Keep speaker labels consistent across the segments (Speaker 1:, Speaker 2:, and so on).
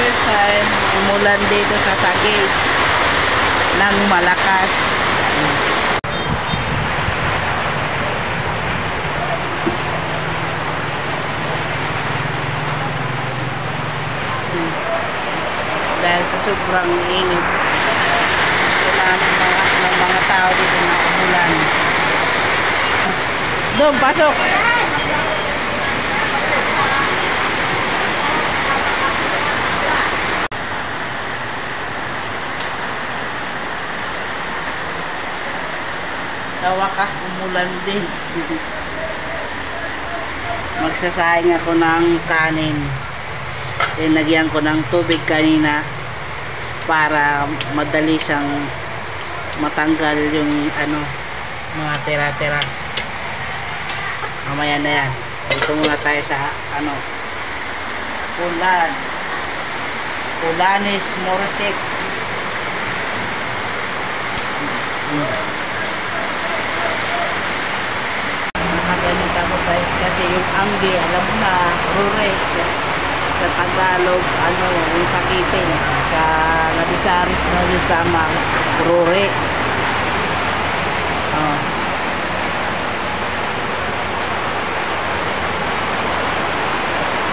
Speaker 1: first time umulan dito sa Taguig ng malakas. Dahil sa sobrang init, wala ng mga tao dito na umulan. Doon, pasok! Sa wakas, umulan din. Magsasayang ako ng kanin. Linagyan ko ng tubig kanina para madali siyang matanggal yung mga tira-tira. Mamaya na yan. Dito muna tayo sa Pulanis Morisik. Nakaganit ako guys kasi yung anggi, alam mo na, rures sa Tagalog, yung sakitin sa Labisaris na Lusama, rure.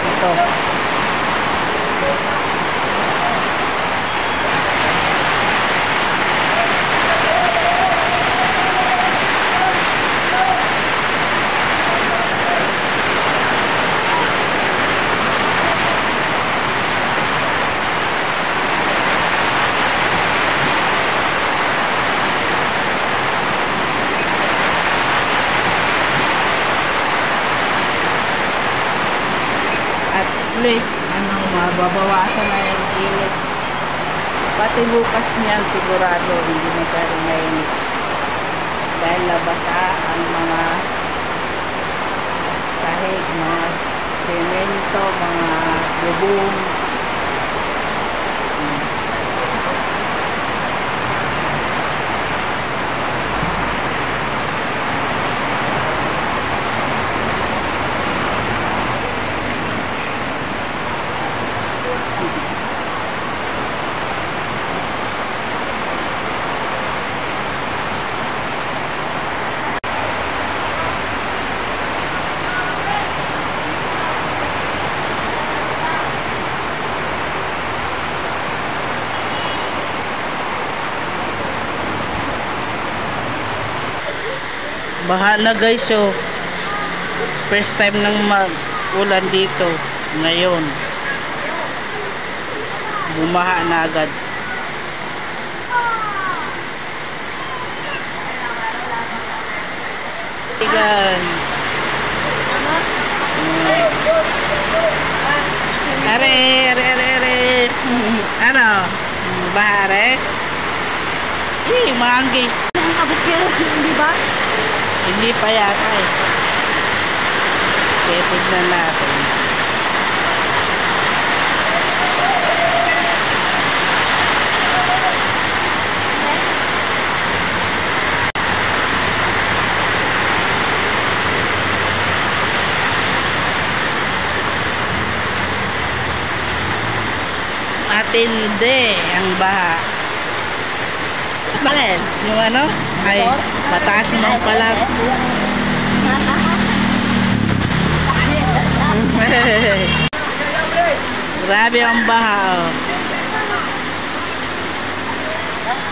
Speaker 1: Ito least mababawasan na yung init. Pati bukas niyan sigurado hindi masyadong mainit dahil nabasa ang mga sahig, mga semento, mga bubong. Baha na guys, so first time nang mag-ulan dito ngayon, bumaha na agad. Tigan are baha re manggi
Speaker 2: abot kayo, hindi ba?
Speaker 1: Hindi pa yata eh. Kaya tignan natin. Matindi ang baha. Balen, yung ay mataas naman pala. Grabe ang baha.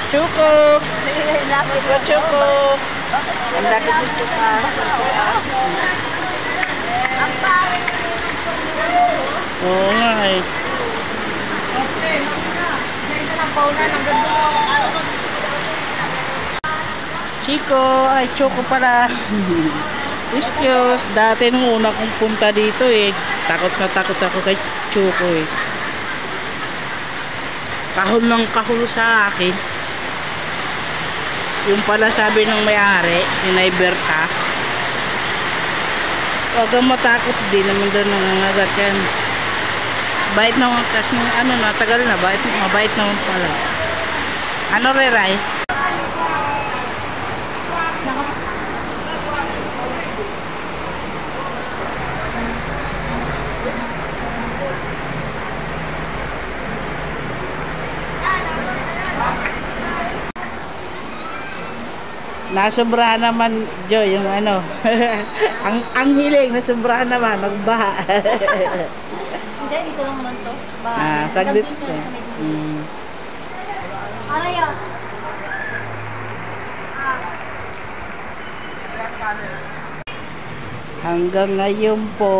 Speaker 1: Cukup. Cukup. Ang laki dito ka. Oo nga eh. Chico, ay Choco pala. Excuse, dati nung una kong punta dito eh, takot na takot ako kay Choco eh. Kahon lang kahon sa akin. Yung pala sabi ng may-ari, si Naiberta, huwag kang matakot, di naman doon nangangagat yan. Bait naman, kasi natagal na, mabait naman pala. Ano Reray? Nasobrahan naman, Joy, yung ano. ang hiling, nasobrahan naman, magbaha.
Speaker 2: Hindi, dito lang naman to.
Speaker 1: Saglit.
Speaker 2: Gabi na kami dito. Ano yun?
Speaker 1: Hanggang ngayon po,